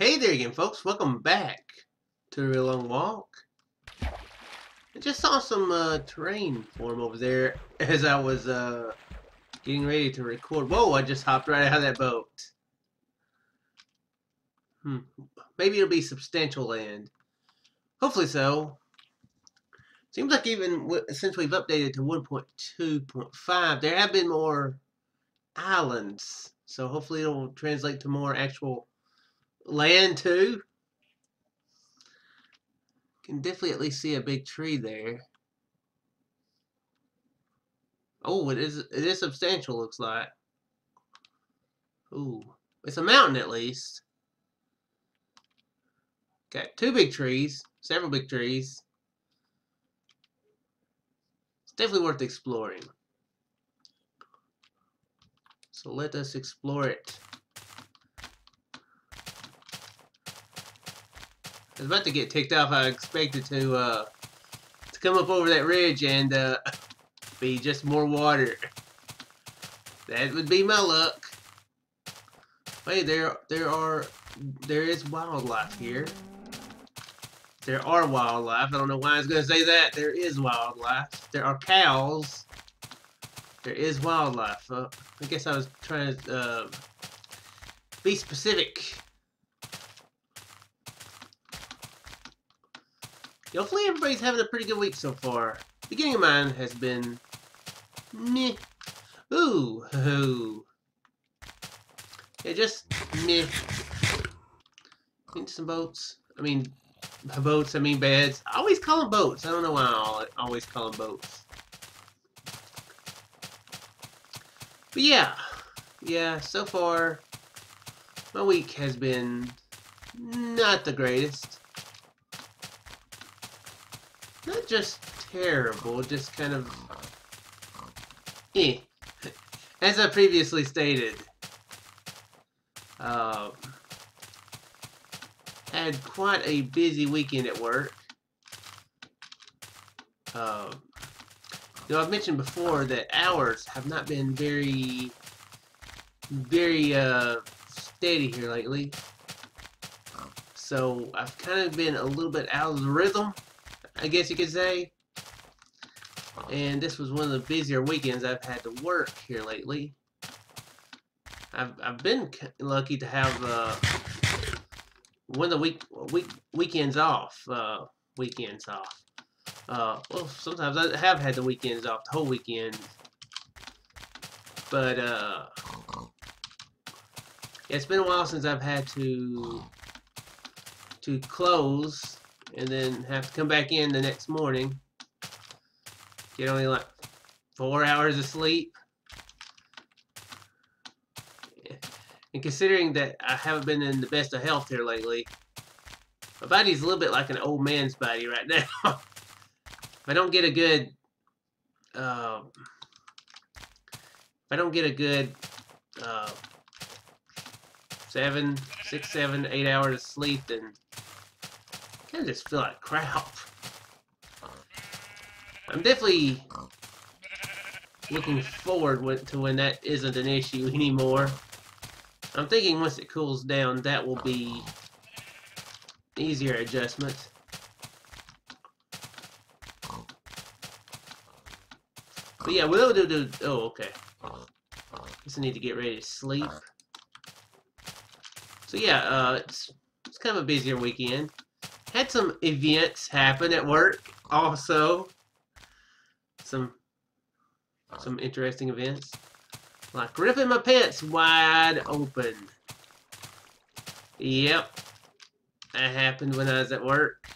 Hey there again, folks. Welcome back to a Real Long Walk. I just saw some terrain form over there as I was getting ready to record. Whoa, I just hopped right out of that boat. Maybe it'll be substantial land. Hopefully so. Seems like even since we've updated to 1.2.5, there have been more islands. So hopefully it'll translate to more actual land too. Can definitely at least see a big tree there. Oh, it is substantial, looks like. Ooh. It's a mountain at least. Got two big trees, several big trees. It's definitely worth exploring. So let us explore it. I was about to get ticked off. I expected to come up over that ridge and be just more water. That would be my luck. Hey, there is wildlife here. There are wildlife. I don't know why I was going to say that. There is wildlife. There are cows. There is wildlife. I guess I was trying to be specific. Hopefully everybody's having a pretty good week so far. Beginning of mine has been meh. Ooh. Yeah, just meh. Need some boats. I mean beds. I always call them boats. I don't know why I always call them boats. But yeah, so far, my week has been not the greatest. Not just terrible, just kind of As I previously stated, had quite a busy weekend at work. I've mentioned before that hours have not been very steady here lately. So I've kind of been a little bit out of the rhythm, I guess you could say. And this was one of the busier weekends I've had to work here lately. I've been lucky to have one of the weekends off. Well, sometimes I have had the weekends off, the whole weekend. But it's been a while since I've had to close and then have to come back in the next morning. Get only like 4 hours of sleep. And considering that I haven't been in the best of health here lately, my body's a little bit like an old man's body right now. If I don't get a good 6, 7, 8 hours of sleep, then I kind of just feel like crap. I'm definitely looking forward to when that isn't an issue anymore. I'm thinking once it cools down, that will be easier adjustment. But yeah, we'll do. Oh, okay. Guess I need to get ready to sleep. So yeah, it's kind of a busier weekend. Had some events happen at work also. Some interesting events. Like ripping my pants wide open. Yep. That happened when I was at work.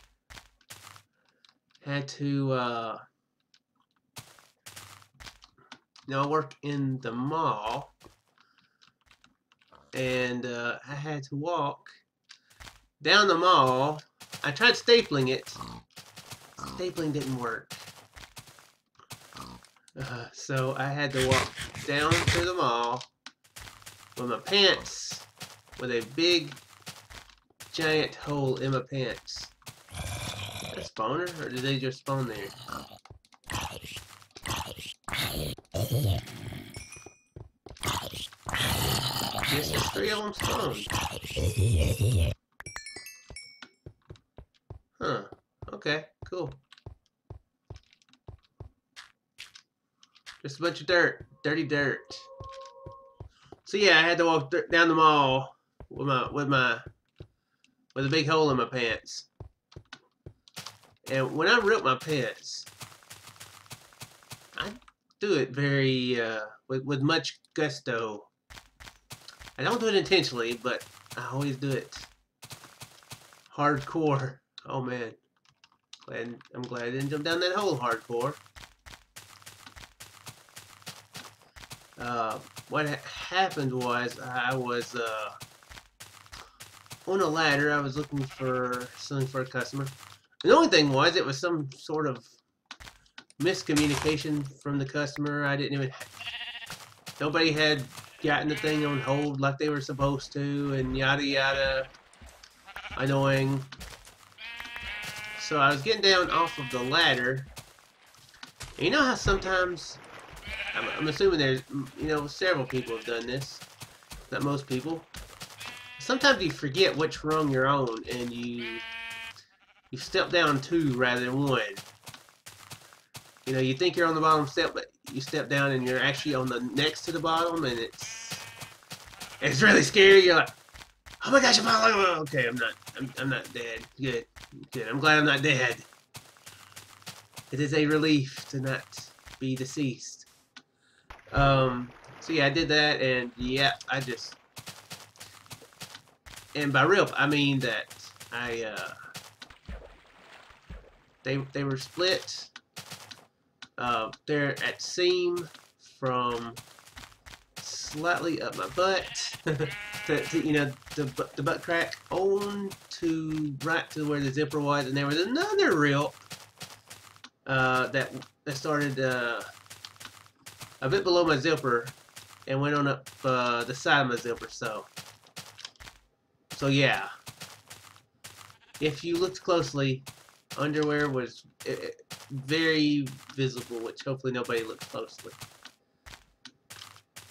Had to I work in the mall, and I had to walk down the mall. I tried stapling it. Stapling didn't work. So I had to walk down to the mall with my pants, with a big, giant hole in my pants. Is that a spawner, or did they just spawn there? Yes, there's 3 of them spawned. Okay, cool. Just a bunch of dirt. Dirty dirt. So yeah, I had to walk down the mall with a big hole in my pants. And when I rip my pants, I do it very with much gusto. I don't do it intentionally, but I always do it hardcore. Oh man, I'm glad I didn't jump down that hole hardcore. What happened was I was on a ladder. I was looking for something for a customer. And the only thing was it was some sort of miscommunication from the customer. I didn't even. Nobody had gotten the thing on hold like they were supposed to, and yada yada. Annoying. So I was getting down off of the ladder. And you know how sometimes, I'm assuming there's, several people have done this. Not most people. Sometimes you forget which rung you're on, and you step down 2 rather than 1. You think you're on the bottom step, but you step down and you're actually on the next to the bottom, and it's really scary. You're like, oh my gosh, I'm falling. Okay, I'm not dead. Good. I'm glad I'm not dead. It is a relief to not be deceased. So yeah, I did that, and yeah, and by rip, I mean that they were split. They're at seam from slightly up my butt to the butt crack on to right to where the zipper was, and there was another rip that started a bit below my zipper and went on up the side of my zipper. So yeah, if you looked closely, underwear was very visible, which hopefully nobody looked closely.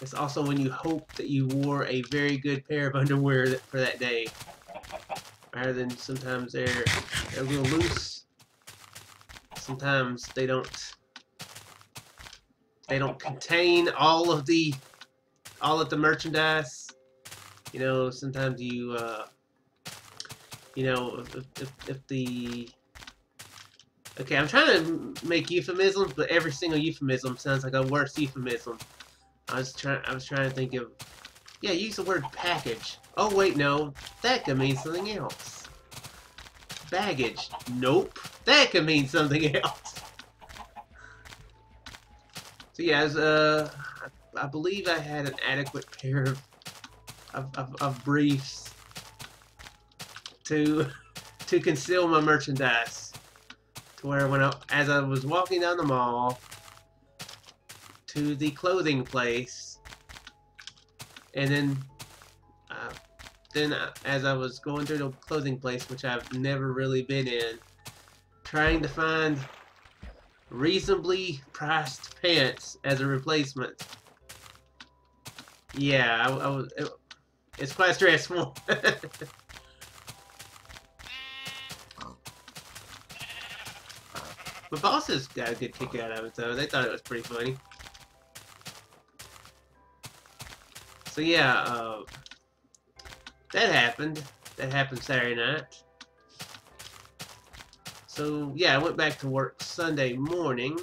It's also when you hope that you wore a very good pair of underwear for that day, rather than sometimes they're a little loose. Sometimes they don't contain all of the merchandise. Sometimes you if the okay, I'm trying to make euphemisms, but every single euphemism sounds like a worse euphemism. I was trying to think of, yeah, use the word package. Oh wait, no, that could mean something else. Baggage. Nope, that could mean something else. So yeah, I believe I had an adequate pair of briefs to conceal my merchandise. To where as I was walking down the mall to the clothing place, and then as I was going through the clothing place, which I've never really been in, trying to find reasonably priced pants as a replacement. Yeah, it's quite stressful. My bosses got a good kick out of it, though. They thought it was pretty funny. So yeah, that happened. That happened Saturday night. So yeah, I went back to work Sunday morning,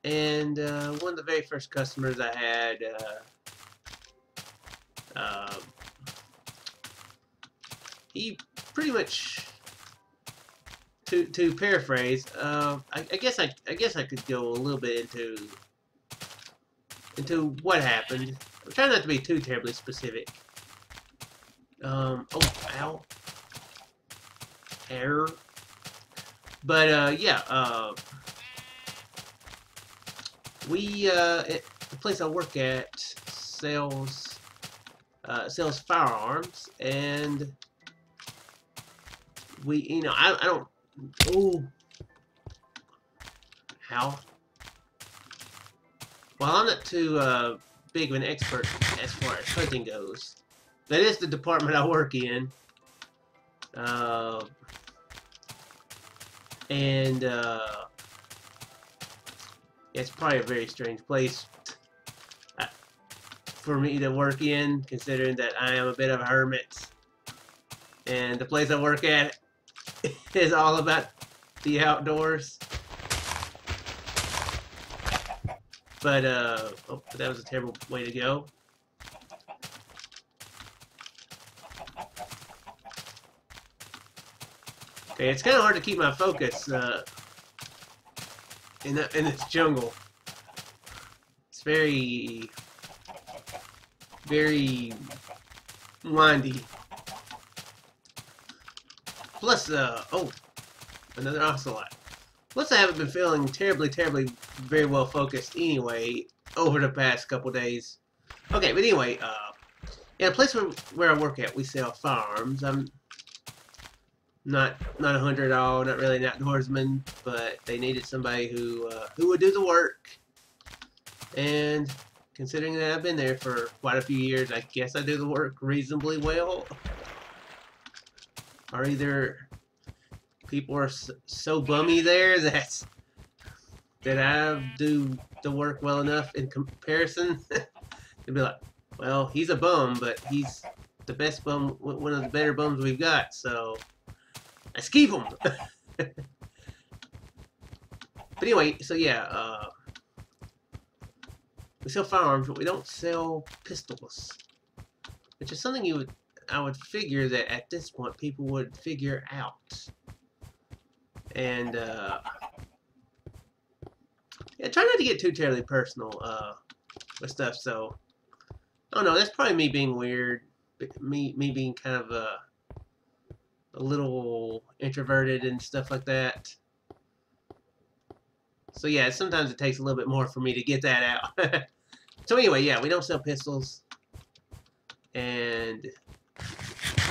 and one of the very first customers I had, he pretty much, to paraphrase, I guess I could go a little bit into what happened. I'm trying not to be too terribly specific. Oh, ow. Error. But, yeah, the place I work at sells firearms, and I don't, oh, how? Well, I'm not too, big of an expert as far as hunting goes. That is the department I work in. And it's probably a very strange place for me to work in, considering that I am a bit of a hermit. And the place I work at is all about the outdoors. But, oh, that was a terrible way to go. Okay, it's kind of hard to keep my focus in this jungle. It's very windy. Plus, oh, another ocelot. Plus, I haven't been feeling terribly very well focused anyway over the past couple days. Okay, but anyway, in a place where I work at, we sell firearms. I'm not a hunter at all, not really an outdoorsman, but they needed somebody who would do the work. And considering that I've been there for quite a few years, I guess I do the work reasonably well. Or either people are so bummy there that I do the work well enough in comparison to be like, well, he's a bum, but he's the best bum, one of the better bums we've got, so let's keep him. But anyway, so yeah, we sell firearms, but we don't sell pistols, which is something I would figure that at this point people would figure out. And yeah, try not to get too terribly personal with stuff. So I don't know. That's probably me being weird. Me being kind of a little introverted and stuff like that. So yeah, sometimes it takes a little bit more for me to get that out. So anyway, yeah, we don't sell pistols. And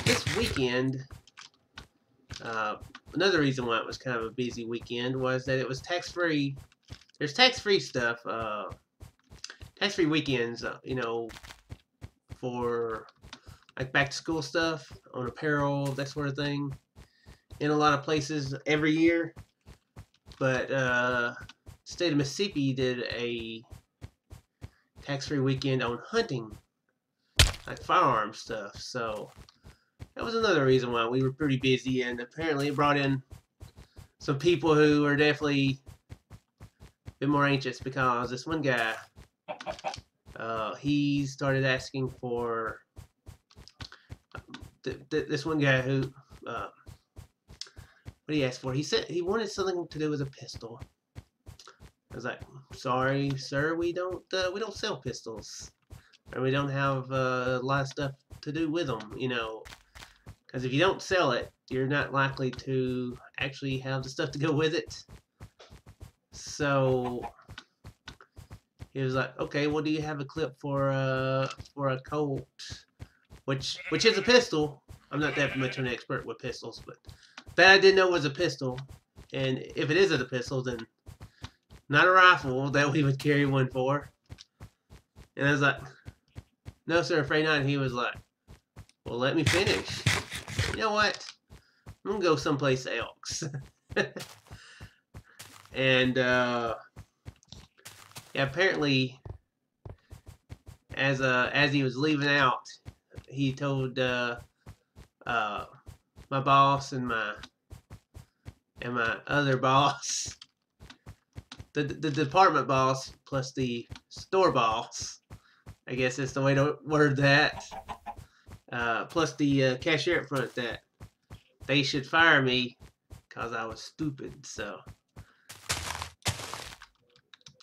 this weekend, another reason why it was kind of a busy weekend was that it was tax-free. There's tax-free stuff, tax-free weekends, you know, for like back-to-school stuff on apparel, that sort of thing, in a lot of places every year. But state of Mississippi did a tax-free weekend on hunting, like firearm stuff. So that was another reason why we were pretty busy, and apparently it brought in some people who are definitely a bit more anxious, because this one guy, he started asking for this one guy who what did he ask for? He said he wanted something to do with a pistol. I was like, sorry, sir, we don't sell pistols, and we don't have a lot of stuff to do with them, you know. Because if you don't sell it, you're not likely to actually have the stuff to go with it. So he was like, "Okay, well, do you have a clip for a Colt, which is a pistol?" I'm not that much of an expert with pistols, but that I did know was a pistol. And if it isn't a pistol, then not a rifle that we would carry one for. And I was like, "No, sir, afraid not." And he was like, "Well, let me finish. You know what? I'm gonna go someplace else." And yeah, apparently, as he was leaving out, he told my boss and my other boss, the department boss plus the store boss, I guess that's the way to word that, plus the cashier up front, that they should fire me because I was stupid. So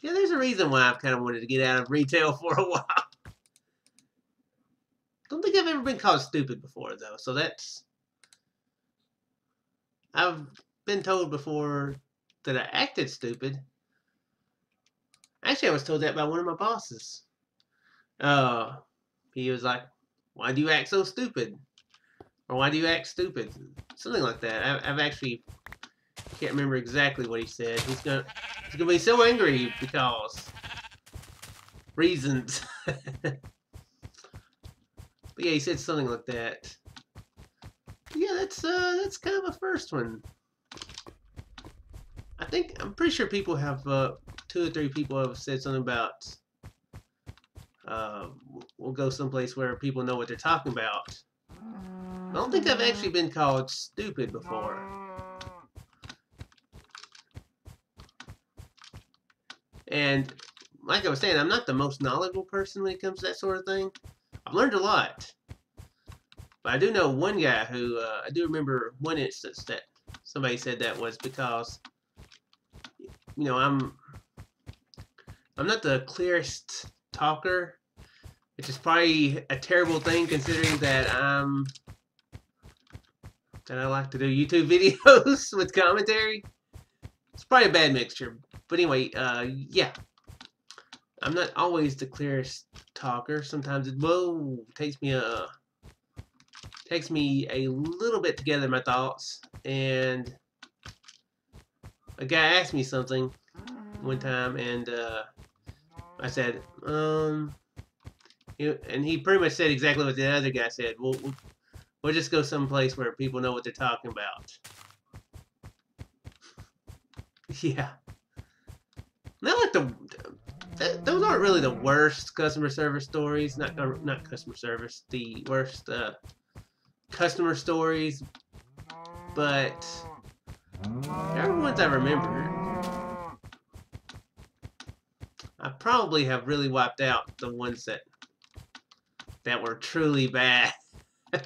yeah, there's a reason why I've kind of wanted to get out of retail for a while. Don't think I've ever been called stupid before, though. So that's... I've been told before that I acted stupid. Actually, I was told that by one of my bosses. He was like, "Why do you act so stupid?" Or "Why do you act stupid?" Something like that. I've actually can't remember exactly what he said. He's gonna be so angry because reasons. But yeah, he said something like that. But yeah, that's kind of a first one. I'm pretty sure people have 2 or 3 people have said something about we'll go someplace where people know what they're talking about. I don't think I've actually been called stupid before. And like I was saying, I'm not the most knowledgeable person when it comes to that sort of thing. I've learned a lot. But I do know one guy who, I do remember one instance that somebody said that was because, you know, I'm not the clearest talker, which is probably a terrible thing considering that I like to do YouTube videos with commentary. It's probably a bad mixture. But anyway, yeah. I'm not always the clearest talker. Sometimes it takes me a little bit to gather my thoughts. And a guy asked me something one time, and I said, and he pretty much said exactly what the other guy said. We'll just go someplace where people know what they're talking about. Yeah. Not like those aren't really the worst customer service stories. Not customer service. The worst customer stories. But they're ones I remember. I probably have really wiped out the ones that were truly bad. Well,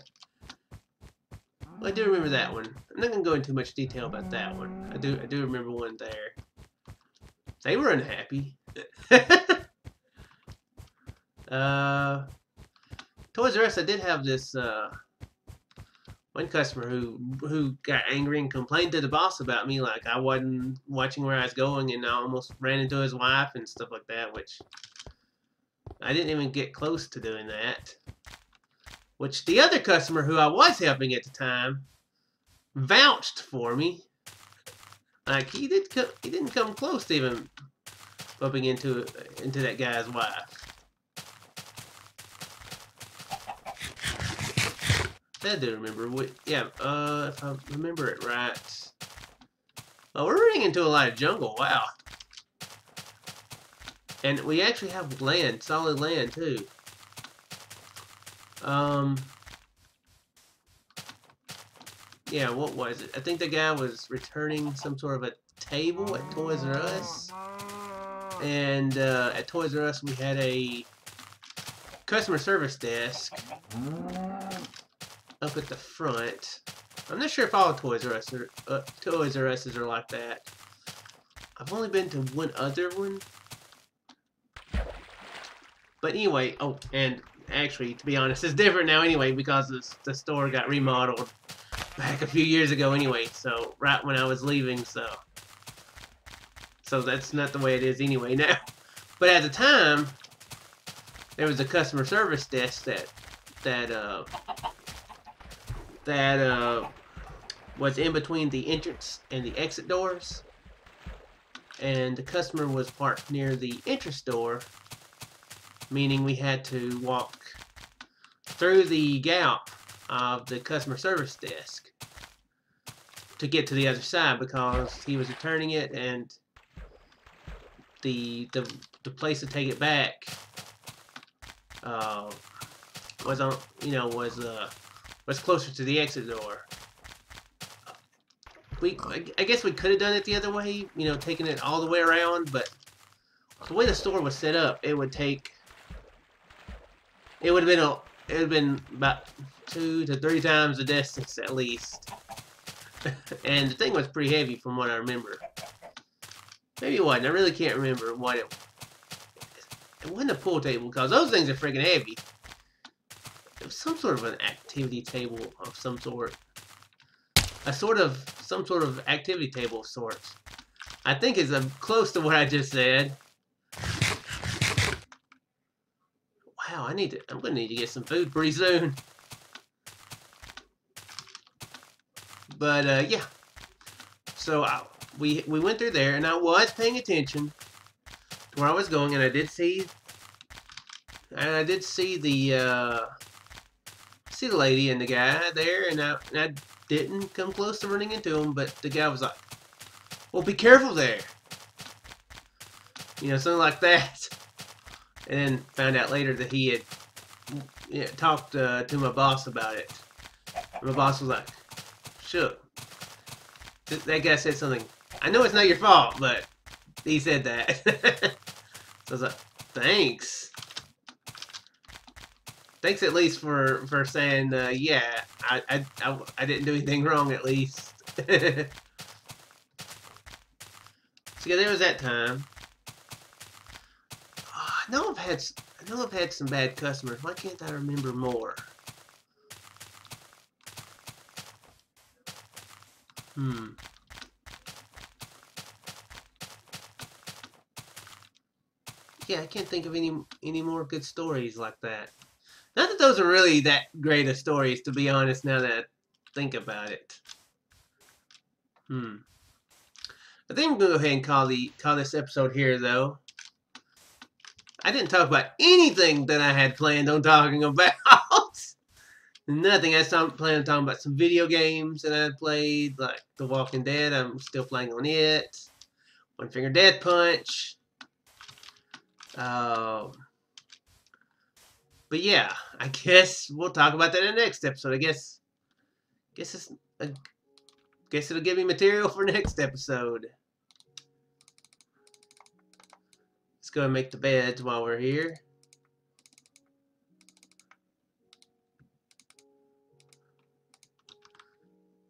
I do remember that one. I'm not gonna go into much detail about that one. I do remember one there. They were unhappy. Toys R Us, I did have this one customer who got angry and complained to the boss about me, like I wasn't watching where I was going, and I almost ran into his wife and stuff like that, which I didn't even get close to doing that. Which the other customer who I was helping at the time vouched for me. Like he didn't come close to even bumping into that guy's wife. I do remember. Yeah, if I remember it right. Oh, we're running into a lot of jungle. Wow. And we actually have land, solid land too. Yeah, what was it? I think the guy was returning some sort of a table at Toys R Us. And at Toys R Us we had a customer service desk up at the front. I'm not sure if all Toys R Us's are like that. I've only been to one other one. But anyway, oh, and actually, to be honest, it's different now anyway because the store got remodeled back a few years ago anyway, so right when I was leaving, so that's not the way it is anyway now. But at the time, there was a customer service desk that was in between the entrance and the exit doors, and the customer was parked near the entrance door, meaning we had to walk through the gap of the customer service desk to get to the other side because he was returning it, and the place to take it back was on, was closer to the exit door. I guess we could have done it the other way, taking it all the way around, but the way the store was set up, it would have been about 2 to 3 times the distance at least. And the thing was pretty heavy from what I remember. Maybe it wasn't. I really can't remember what it wasn't a pool table because those things are freaking heavy. It was some sort of an activity table of some sort. Some sort of activity table of sorts. I think it's close to what I just said. Wow, I'm gonna need to get some food pretty soon. But yeah. So we went through there, and I was paying attention to where I was going, and I did see the lady and the guy there, and I didn't come close to running into him, but the guy was like, well, be careful there. You know, something like that. And then found out later that he had talked to my boss about it. And my boss was like, shook. That guy said something. I know it's not your fault, but he said that. So I was like, thanks. Thanks at least for saying, yeah, I didn't do anything wrong at least. So yeah, there was that time. Oh, I know I've had some bad customers. Why can't I remember more? Yeah, I can't think of any more good stories like that. Not that those are really that great of stories, to be honest, now that I think about it. I think I'm going to go ahead and call this episode here, though. I didn't talk about anything that I had planned on talking about. Nothing. I planned on talking about some video games that I had played, like The Walking Dead. I'm still playing on it. One Finger Death Punch. But yeah, I guess we'll talk about that in the next episode. I guess it'll give me material for next episode. Let's go and make the beds while we're here.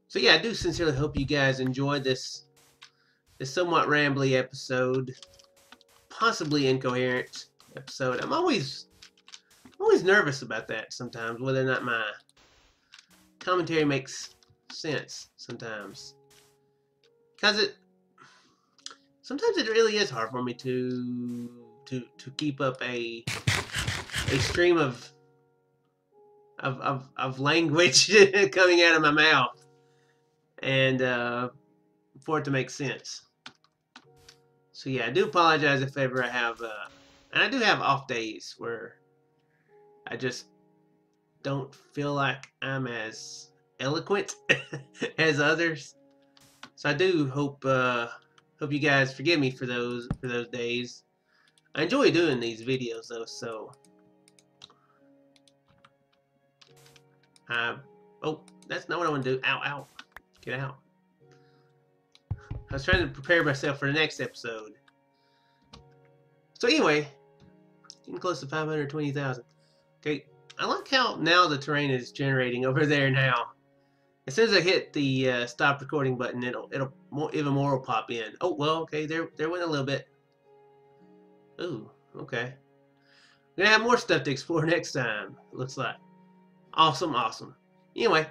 So yeah, I do sincerely hope you guys enjoyed this somewhat rambly episode, possibly incoherent episode. I'm always nervous about that sometimes, whether or not my commentary makes sense sometimes. Because sometimes it really is hard for me to keep up a stream of language coming out of my mouth, and for it to make sense. So yeah, I do apologize if ever I have, and I do have off days where I just don't feel like I'm as eloquent as others. So I do hope you guys forgive me for those days. I enjoy doing these videos though, so oh, that's not what I want to do. Ow, ow. Get out. I was trying to prepare myself for the next episode. So anyway, getting close to 520,000. Okay, I like how now the terrain is generating over there now. As soon as I hit the stop recording button, even more will pop in. Oh well, okay, there went a little bit. Ooh, okay. We're gonna have more stuff to explore next time. It looks like. Awesome, awesome. Anyway,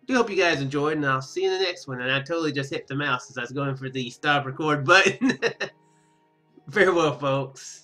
do hope you guys enjoyed, and I'll see you in the next one. And I totally just hit the mouse as I was going for the stop record button. Farewell, folks.